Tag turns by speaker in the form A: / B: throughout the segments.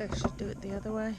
A: Maybe I should do it the other way.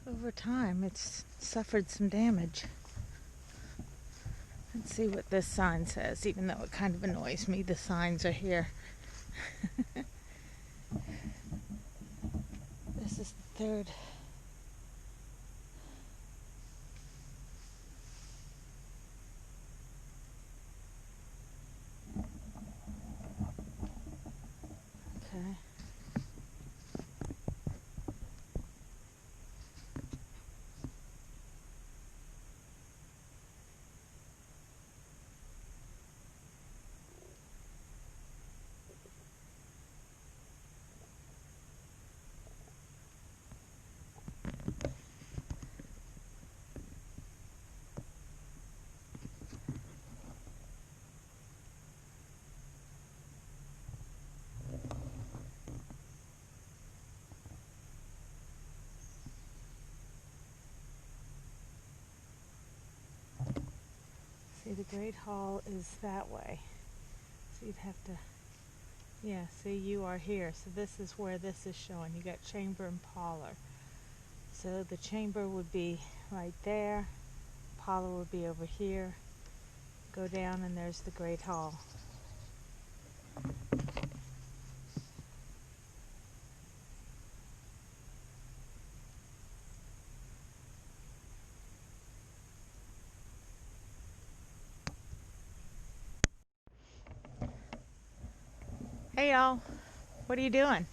A: Over time, it's suffered some damage. Let's see what this sign says, even though it kind of annoys me. The signs are here. This is the third. Okay. the Great Hall is that way. So you'd have to, yeah, see, you are here. So this is where this is showing. You got chamber and parlor. So the chamber would be right there. Parlor would be over here. Go down and there's the Great Hall. Hey y'all, what are you doing?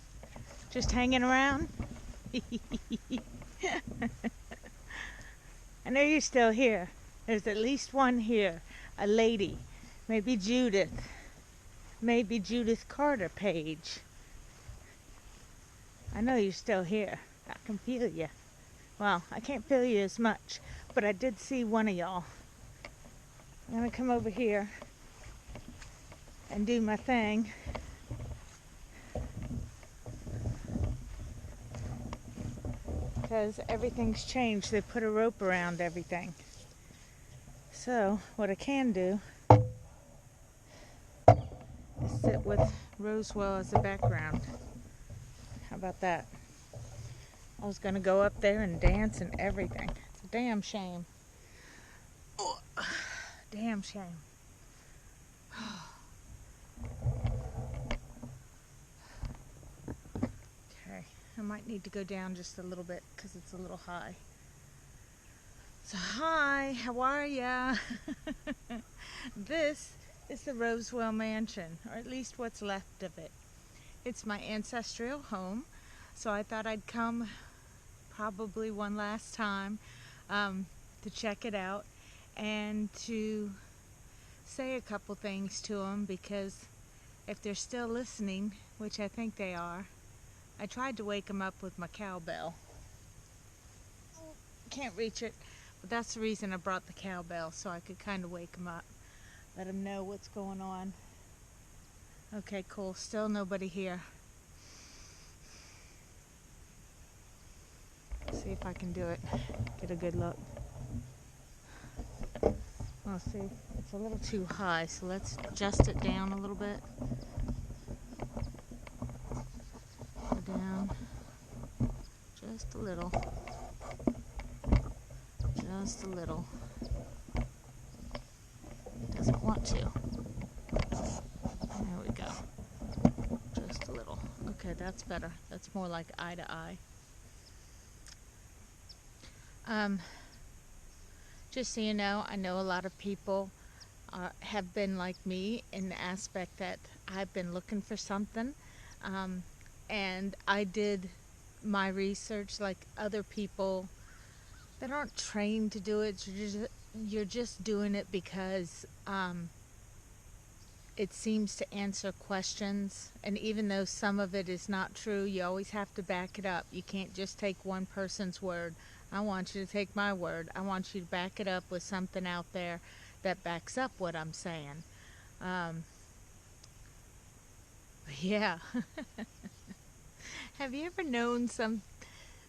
A: Just hanging around? I know you're still here. There's at least one here. A lady. Maybe Judith. Maybe Judith Carter Page. I know you're still here. I can feel you. Well, I can't feel you as much, but I did see one of y'all. I'm gonna come over here and do my thing. Because everything's changed. They put a rope around everything. So what I can do is sit with Rosewell as a background. How about that? I was gonna go up there and dance and everything. It's a damn shame. Oh, damn shame. Okay, I might need to go down just a little bit because it's a little high. So hi, how are ya? This is the Rosewell mansion, or at least what's left of it. It's my ancestral home, so I thought I'd come probably one last time to check it out and to say a couple things to them, because if they're still listening, which I think they are, I tried to wake them up with my cowbell. Can't reach it, but that's the reason I brought the cowbell, so I could kind of wake them up, let them know what's going on. Okay, cool. Still nobody here. See if I can do it. Get a good look. Oh, see, it's a little too high, so let's adjust it down a little bit. Go down just a little. Just a little. It doesn't want to. There we go. Just a little. Okay, that's better. That's more like eye to eye. Just so you know, I know a lot of people have been like me in the aspect that I've been looking for something, and I did my research like other people that aren't trained to do it. You're just doing it because it seems to answer questions, and even though some of it is not true, you always have to back it up. You can't just take one person's word. I want you to take my word. I want you to back it up with something out there that backs up what I'm saying. Yeah. Have you ever known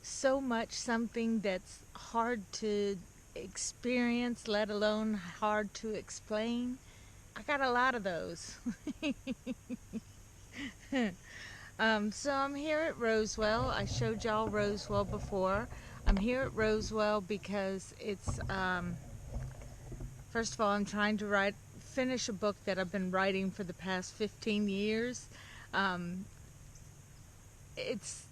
A: so much something that's hard to experience, let alone hard to explain? I got a lot of those. So I'm here at Rosewell. I showed y'all Rosewell before. I'm here at Rosewell because it's, first of all, I'm trying to finish a book that I've been writing for the past 15 years. It's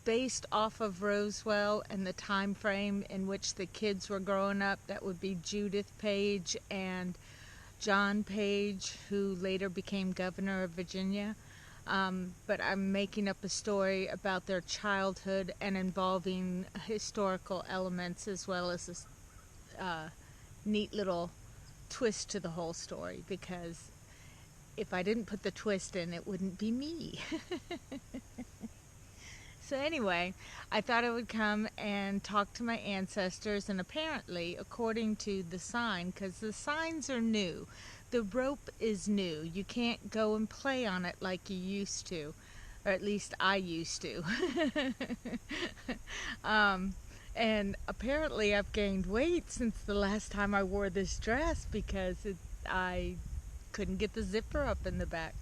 A: based off of Rosewell and the time frame in which the kids were growing up. That would be Judith Page and John Page, who later became governor of Virginia. But I'm making up a story about their childhood and involving historical elements, as well as a neat little twist to the whole story, because if I didn't put the twist in, it wouldn't be me. So anyway, I thought I would come and talk to my ancestors, and apparently, according to the sign, because the signs are new, the rope is new. You can't go and play on it like you used to, or at least I used to. And apparently I've gained weight since the last time I wore this dress because I couldn't get the zipper up in the back.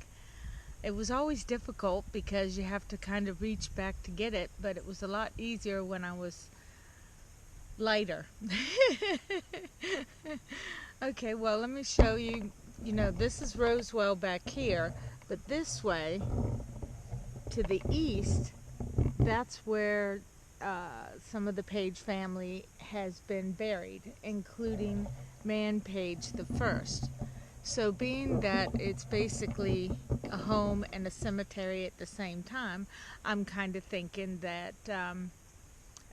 A: It was always difficult because you have to kind of reach back to get it, but it was a lot easier when I was lighter. Okay, well, let me show you. You know, this is Rosewell back here, but this way to the east, that's where some of the Page family has been buried, including Man Page the First. So being that it's basically a home and a cemetery at the same time, I'm kind of thinking that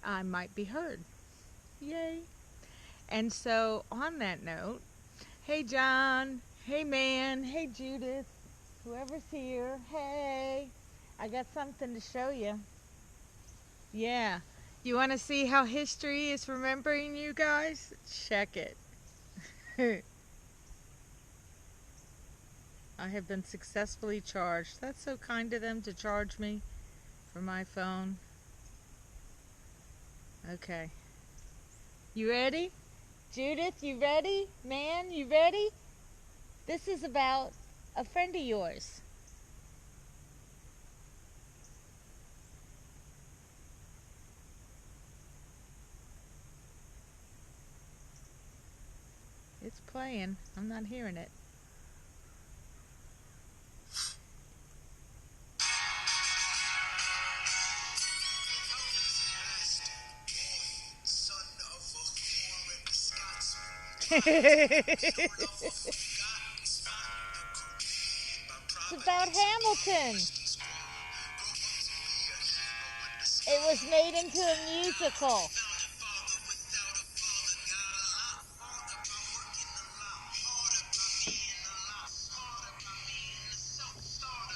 A: I might be heard. Yay. And so on that note, hey John, hey Man, hey Judith, whoever's here, hey, I got something to show you. Yeah. You want to see how history is remembering you guys? Check it. I have been successfully charged. That's so kind of them to charge me for my phone. Okay. You ready? Judith, you ready? Man, you ready? This is about a friend of yours. It's playing. I'm not hearing it. It's about Hamilton. It was made into a musical.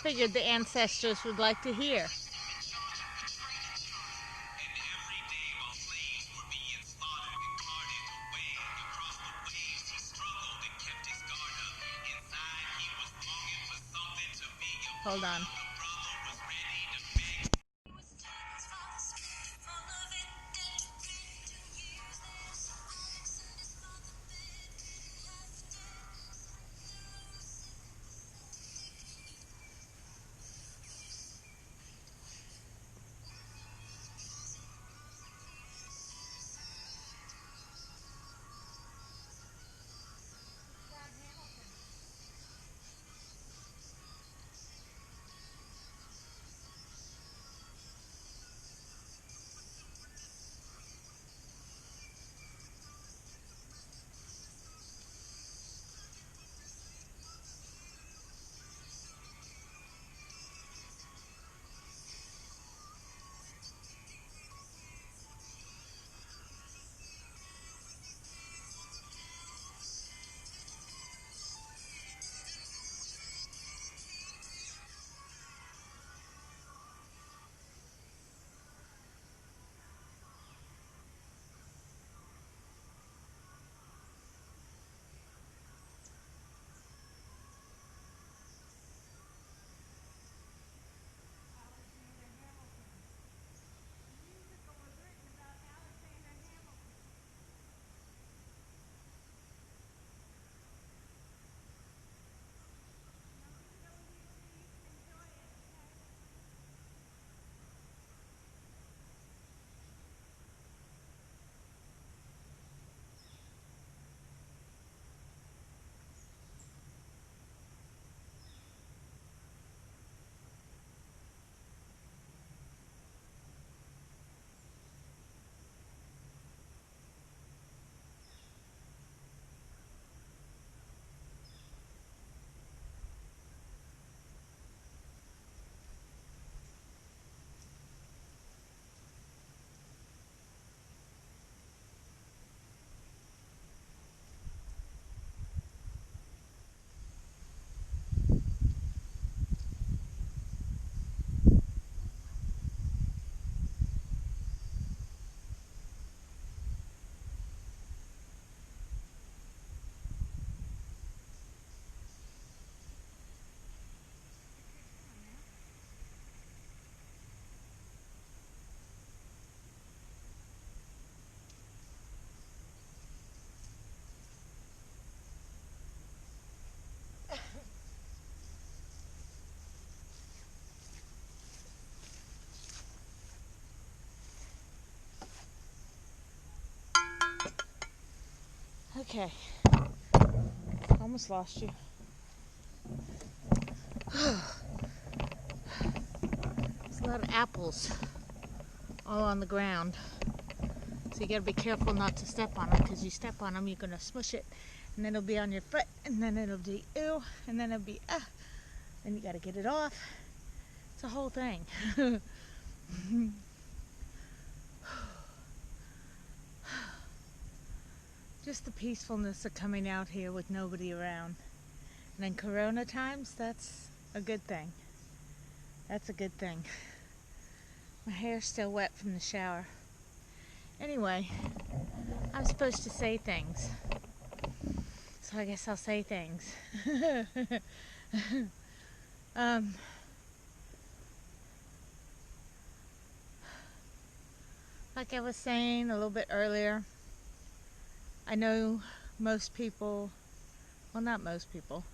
A: Figured the ancestors would like to hear. Hold on. Okay. Almost lost you. There's a lot of apples all on the ground. So you gotta be careful not to step on them, because you step on them, you're gonna smush it, and then it'll be on your foot, and then it'll be ew, and then it'll be then you gotta get it off. It's a whole thing. Just the peacefulness of coming out here with nobody around. And in Corona times, that's a good thing. That's a good thing. My hair's still wet from the shower. Anyway, I'm supposed to say things. So I guess I'll say things. Like I was saying a little bit earlier, I know most people, well, not most people,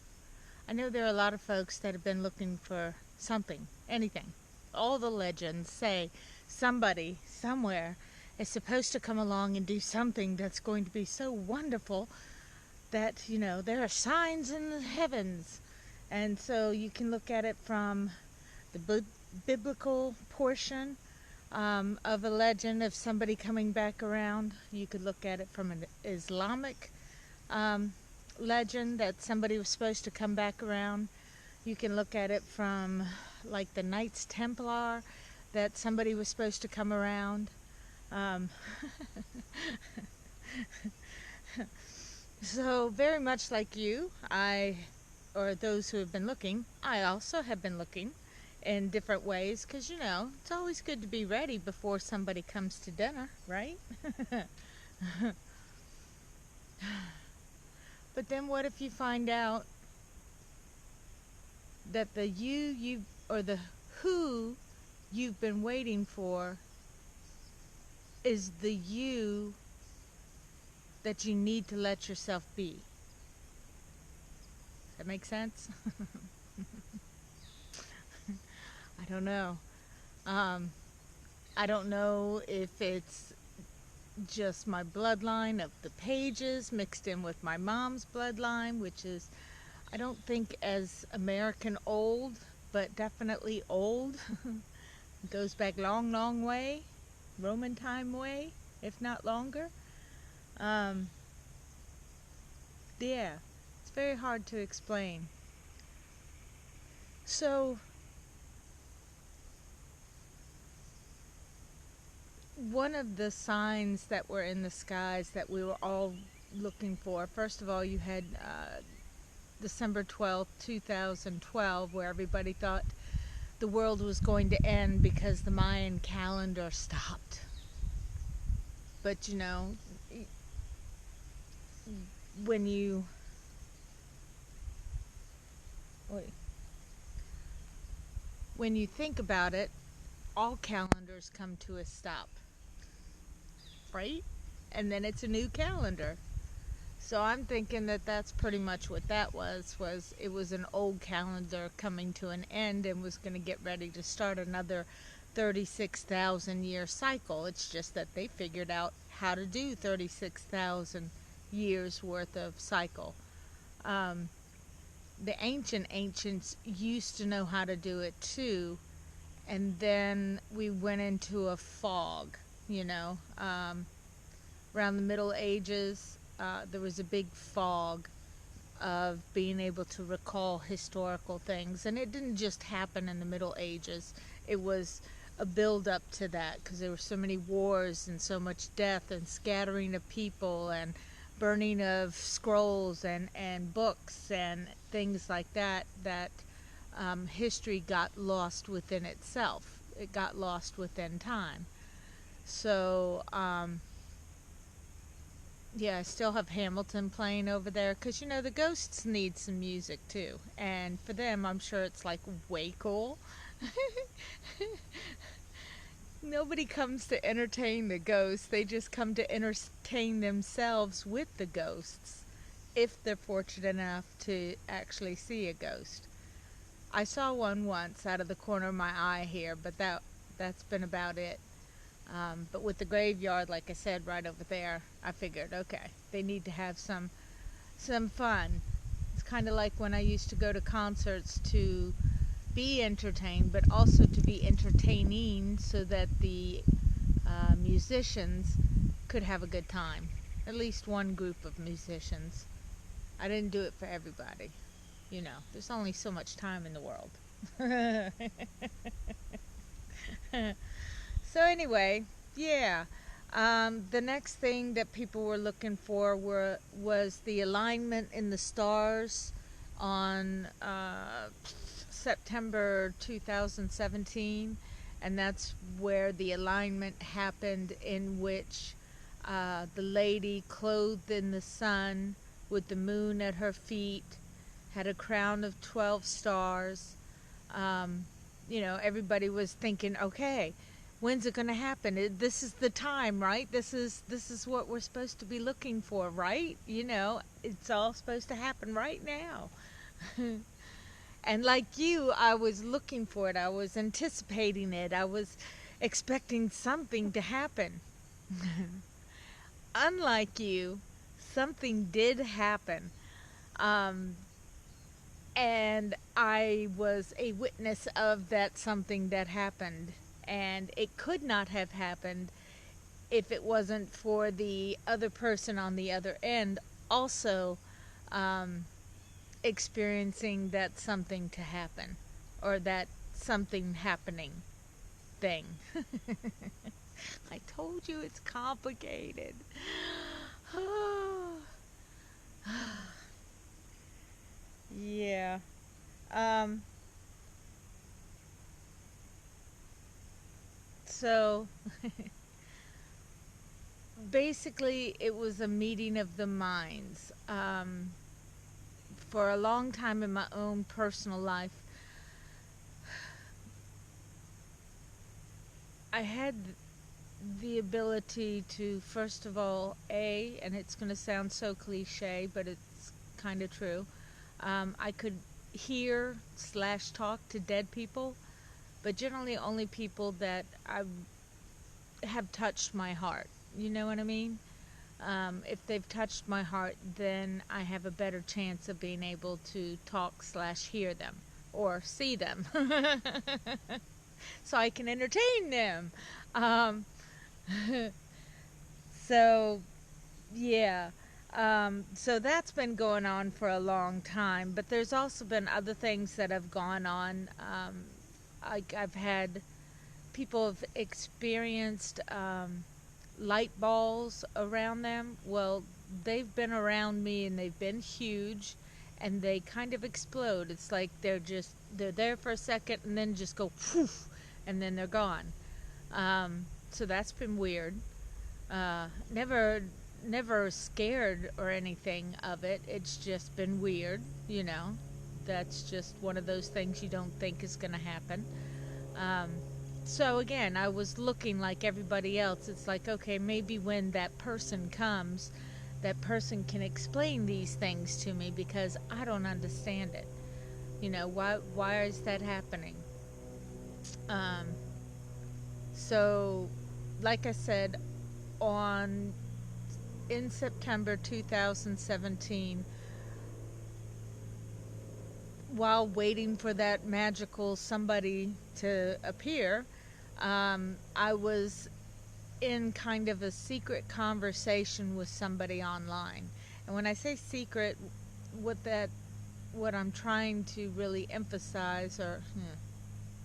A: I know there are a lot of folks that have been looking for something, anything. All the legends say somebody, somewhere, is supposed to come along and do something that's going to be so wonderful that, you know, there are signs in the heavens. And so you can look at it from the biblical portion of a legend of somebody coming back around. You could look at it from an Islamic legend that somebody was supposed to come back around. You can look at it from like the Knights Templar, that somebody was supposed to come around. So very much like you, or those who have been looking, I also have been looking in different ways, because, you know, it's always good to be ready before somebody comes to dinner, right? But then what if you find out that the the who you've been waiting for is the you that you need to let yourself be? Does that make sense? I don't know. I don't know if it's just my bloodline of the Pages mixed in with my mom's bloodline, which is, I don't think as American old, but definitely old. Goes back long, long way, Roman time way, if not longer. Yeah, it's very hard to explain. So, one of the signs that were in the skies that we were all looking for, first of all, you had December 12th, 2012, where everybody thought the world was going to end because the Mayan calendar stopped. But, you know, when you think about it, all calendars come to a stop, right? And then it's a new calendar. So I'm thinking that that's pretty much what that was it was an old calendar coming to an end and was going to get ready to start another 36,000 year cycle. It's just that they figured out how to do 36,000 years worth of cycle. The ancients used to know how to do it too, and then we went into a fog, you know. Around the Middle Ages, there was a big fog of being able to recall historical things, and it didn't just happen in the Middle Ages. It was a build-up to that, because there were so many wars and so much death and scattering of people and burning of scrolls and books and things like that, history got lost within itself. It got lost within time. So, yeah, I still have Hamilton playing over there, because, you know, the ghosts need some music too. And for them, I'm sure it's like way cool. Nobody comes to entertain the ghosts. They just come to entertain themselves with the ghosts, if they're fortunate enough to actually see a ghost. I saw one once out of the corner of my eye here, but that's been about it. But with the graveyard, like I said, right over there, I figured, okay, they need to have some fun. It's kind of like when I used to go to concerts to be entertained, but also to be entertaining so that the musicians could have a good time. At least one group of musicians. I didn't do it for everybody. You know, there's only so much time in the world. So anyway, yeah. The next thing that people were looking for was the alignment in the stars on September 2017, and that's where the alignment happened, in which the lady clothed in the sun with the moon at her feet had a crown of 12 stars. Um, Everybody was thinking, okay, when's it going to happen? This is the time, right? This is what we're supposed to be looking for, right? It's all supposed to happen right now. And like you, I was looking for it. I was anticipating it. I was expecting something to happen. Unlike you, something did happen. Um, and I was a witness of that something that happened. And it could not have happened if it wasn't for the other person on the other end also um, experiencing that something to happen, or that something happening thing. I told you it's complicated. Yeah. Um, so basically, it was a meeting of the minds. For a long time in my own personal life, I had the ability to, first of all, and it's going to sound so cliche, but it's kind of true, I could hear slash talk to dead people, but generally only people that I have touched my heart. You know what I mean? If they've touched my heart, then I have a better chance of being able to talk slash hear them or see them, so I can entertain them. Um, so yeah. So that's been going on for a long time, but there's also been other things that have gone on. I've had people have experienced light balls around them. Well, they've been around me and they've been huge, and they kind of explode. It's like they're there for a second and then just go poof, and then they're gone. So that's been weird. Never scared or anything of it. It's just been weird. That's just one of those things you don't think is going to happen. Um, so again, I was looking like everybody else. It's like, okay, maybe when that person comes, that person can explain these things to me, because I don't understand it. Why is that happening? Um, so, like I said, on in September 2017, while waiting for that magical somebody to appear, I was in kind of a secret conversation with somebody online. And when I say secret, what I'm trying to really emphasize, or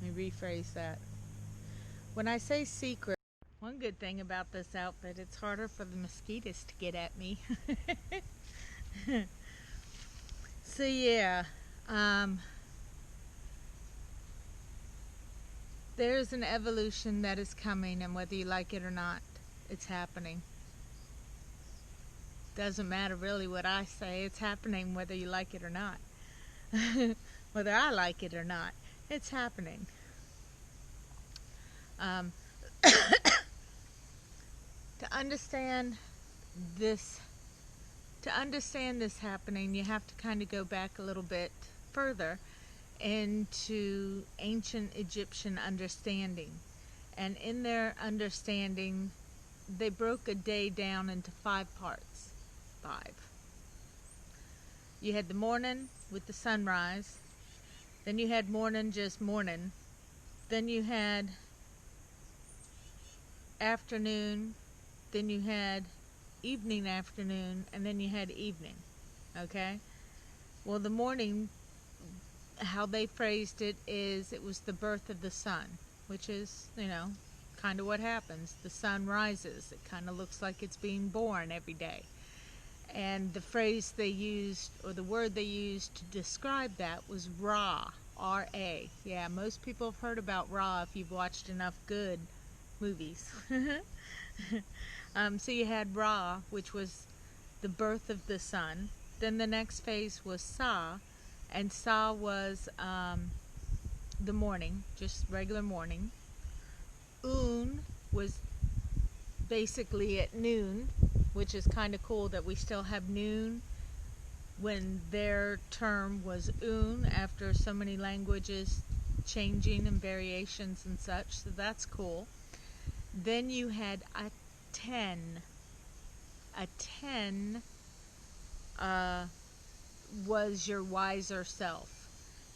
A: let me rephrase that. When I say secret, one good thing about this outfit, it's harder for the mosquitoes to get at me. So yeah, um, there's an evolution that is coming, and whether you like it or not, it's happening. Doesn't matter really what I say, it's happening whether you like it or not. Whether I like it or not, it's happening. Um, to understand this to understand this happening, you have to kind of go back a little bit further into ancient Egyptian understanding. And in their understanding, they broke a day down into 5 parts. 5. You had the morning with the sunrise. Then you had morning, just morning. Then you had afternoon. Then you had evening, afternoon. And then you had evening. Okay? Well, the morning, how they phrased it is it was the birth of the sun, which is, kind of what happens. The sun rises. It kind of looks like it's being born every day. And the phrase they used, or the word they used to describe that was Ra, R-A. Yeah, most people have heard about Ra if you've watched enough good movies. So you had Ra, which was the birth of the sun. Then the next phase was Sa, and Sa was the morning, just regular morning. Un was basically at noon, which is kind of cool that we still have noon when their term was Un after so many languages changing and variations and such, so that's cool. Then you had a 10. A 10 was your wiser self.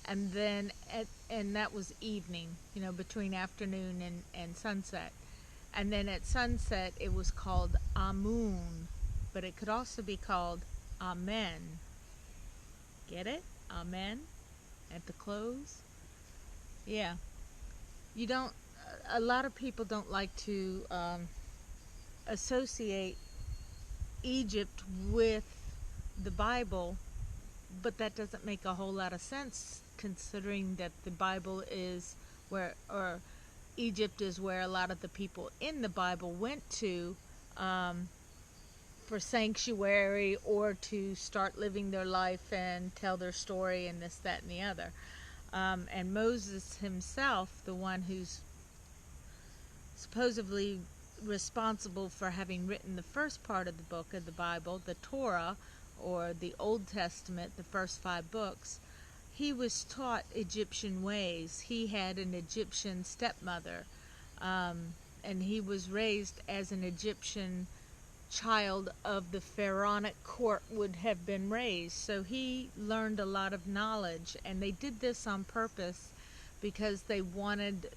A: And then and that was evening, between afternoon and sunset. And then at sunset it was called Amun, but it could also be called Amen. Get it? Amen at the close. Yeah. You don't A lot of people don't like to associate Egypt with the Bible, but that doesn't make a whole lot of sense considering that the Bible is or Egypt is where a lot of the people in the Bible went to for sanctuary or to start living their life and tell their story and this, that, and the other. And Moses himself, the one who's supposedly responsible for having written the first part of the book of the Bible, the Torah, or the Old Testament, the first 5 books, he was taught Egyptian ways. He had an Egyptian stepmother, and he was raised as an Egyptian child of the pharaonic court would have been raised. So he learned a lot of knowledge, and they did this on purpose because they wanted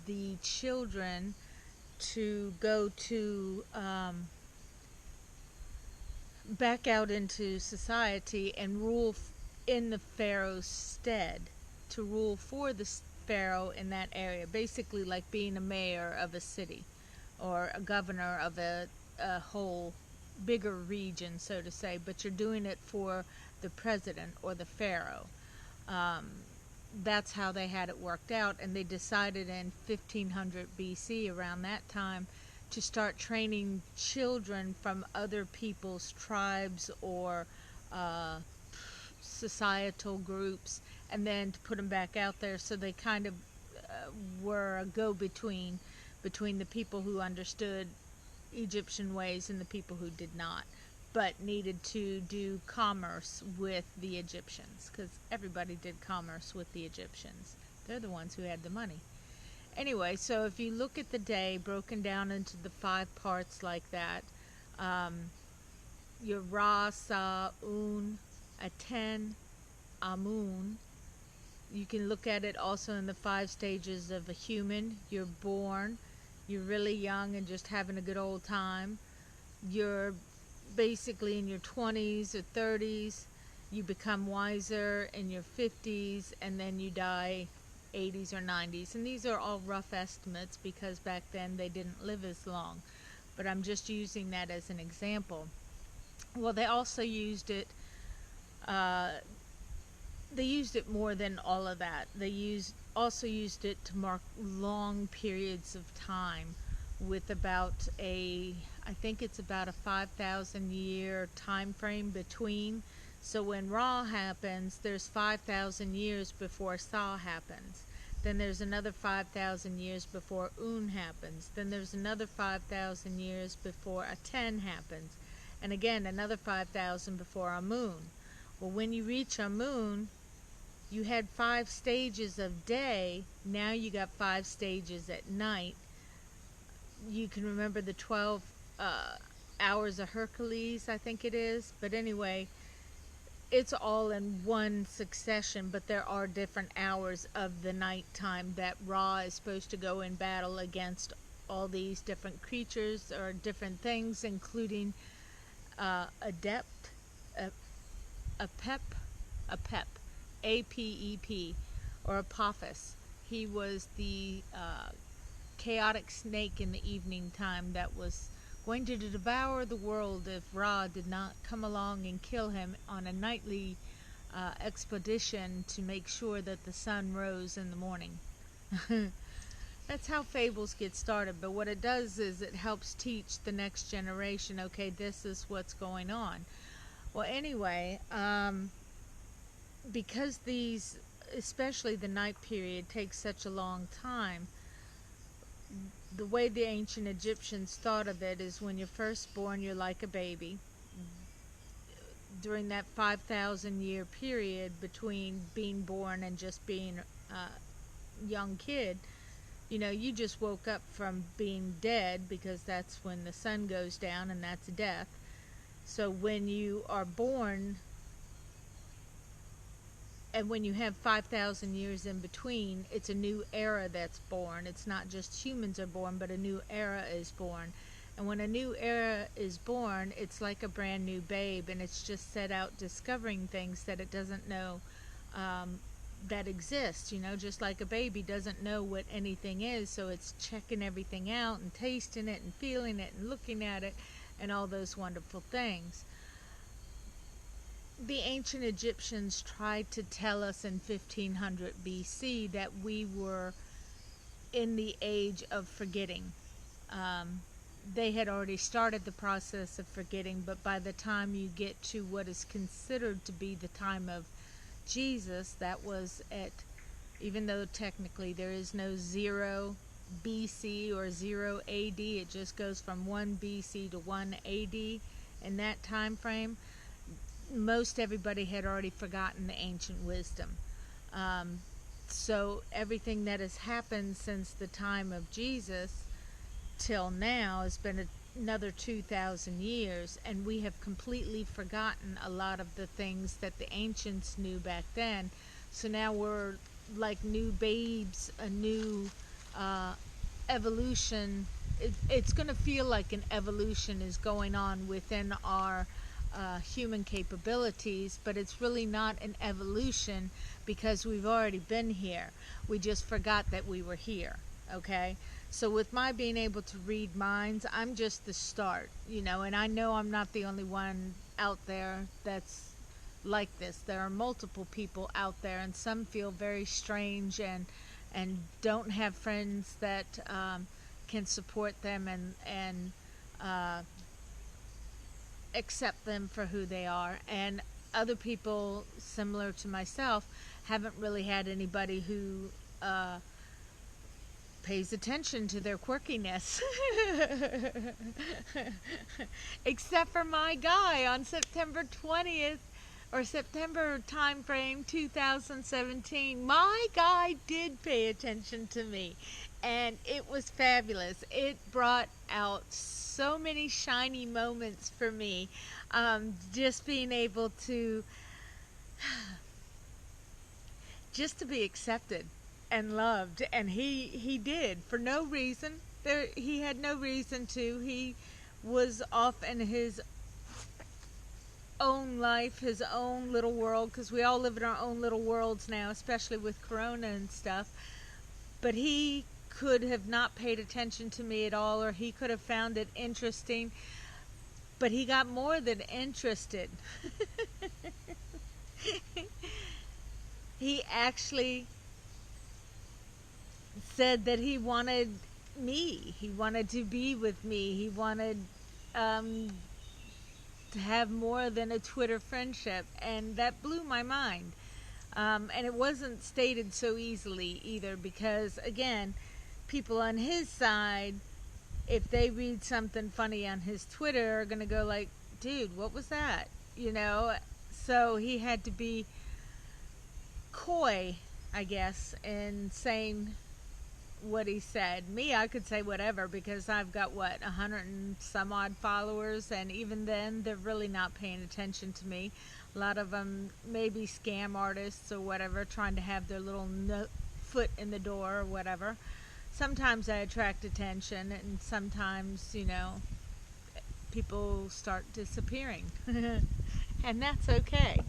A: the children to go to back out into society and rule in the pharaoh's stead, to rule for the pharaoh in that area, basically like being a mayor of a city or a governor of a whole bigger region, so to say, but you're doing it for the president or the pharaoh. That's how they had it worked out, and they decided in 1500 BC, around that time, to start training children from other people's tribes or societal groups, and then to put them back out there, so they kind of were a go-between between the people who understood Egyptian ways and the people who did not, but needed to do commerce with the Egyptians, because everybody did commerce with the Egyptians. They're the ones who had the money. Anyway, so if you look at the day broken down into the 5 parts like that, your Ra, Sa, Un, Aten, Amun. You can look at it also in the 5 stages of a human. You're born, you're really young and just having a good old time. You're basically in your 20s or 30s. You become wiser in your 50s, and then you die 80s or 90s. And these are all rough estimates because back then they didn't live as long. But I'm just using that as an example. Well, they also used it more than all of that. They also used it to mark long periods of time with I think it's about a 5,000 year time frame between. So when Ra happens, there's 5,000 years before Sa happens. Then there's another 5,000 years before Un happens. Then there's another 5,000 years before Aten happens. And again, another 5,000 before Amun. Well, when you reach Amun, you had 5 stages of day. Now you got 5 stages at night. you can remember the 12 hours of Hercules, I think it is. But anyway, it's all in one succession, but there are different hours of the nighttime that Ra is supposed to go in battle against all these different creatures or different things, including Adept, a, a Pep, a Pep, Apep, or Apophis. He was the chaotic snake in the evening time that was going to devour the world if Ra did not come along and kill him on a nightly expedition to make sure that the sun rose in the morning. That's how fables get started, but what it does is it helps teach the next generation, okay, this is what's going on. Well, anyway, because these, especially the night period, takes such a long time, the way the ancient Egyptians thought of it is when you're first born, you're like a baby. During that 5,000 year period between being born and just being a young kid, you know, you just woke up from being dead because that's when the sun goes down and that's death. So when you are born, and when you have 5,000 years in between, it's a new era that's born. It's not just humans are born, but a new era is born. And when a new era is born, it's like a brand new babe, and it's just set out discovering things that it doesn't know that exist. You know, just like a baby doesn't know what anything is, so it's checking everything out and tasting it and feeling it and looking at it and all those wonderful things. The ancient Egyptians tried to tell us in 1500 BC that we were in the age of forgetting. They had already started the process of forgetting, but by the time you get to what is considered to be the time of Jesus, that was at, even though technically there is no 0 BC or 0 AD, it just goes from 1 BC to 1 AD in that time frame. Most everybody had already forgotten the ancient wisdom. So everything that has happened since the time of Jesus till now has been another 2,000 years, and we have completely forgotten a lot of the things that the ancients knew back then. So now we're like new babes, a new evolution. It's going to feel like an evolution is going on within our human capabilities, but it's really not an evolution because we've already been here. We just forgot that we were here, okay? So with my being able to read minds, I'm just the start, you know, and I know I'm not the only one out there that's like this. There are multiple people out there, and some feel very strange and don't have friends that can support them and accept them for who they are. And other people, similar to myself, haven't really had anybody who pays attention to their quirkiness. Except for my guy on September 20th or September time frame 2017. My guy did pay attention to me, and it was fabulous. It brought out so many shiny moments for me. Just being able to just to be accepted and loved, and he did for no reason. He had no reason to. He was off in his own life, his own little world, because we all live in our own little worlds now, especially with Corona and stuff. But he could have not paid attention to me at all, or he could have found it interesting, but he got more than interested. He actually said that he wanted me. He wanted to be with me. He wanted to have more than a Twitter friendship, and that blew my mind. And it wasn't stated so easily either, because again, people on his side, if they read something funny on his Twitter, are going to go like, dude, what was that? You know? So he had to be coy, I guess, in saying what he said. Me, I could say whatever because I've got what 100 and some odd followers, and even then, they're really not paying attention to me. A lot of them maybe scam artists or whatever, trying to have their little foot in the door or whatever. Sometimes I attract attention, and sometimes, people start disappearing. And that's okay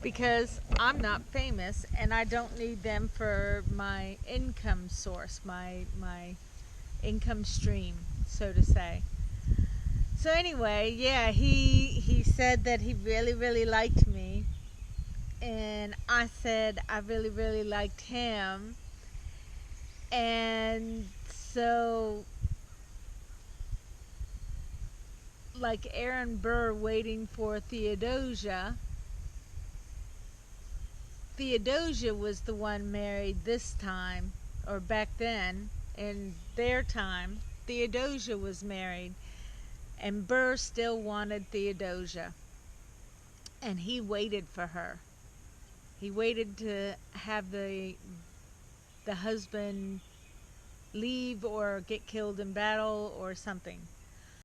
A: because I'm not famous and I don't need them for my income source, my income stream, so to say. So anyway, yeah, he said that he really really liked me, and I said I really really liked him. And so, like Aaron Burr waiting for Theodosia was the one married this time, or back then, in their time. Theodosia was married, and Burr still wanted Theodosia, and he waited for her. He waited to have the husband leave or get killed in battle or something.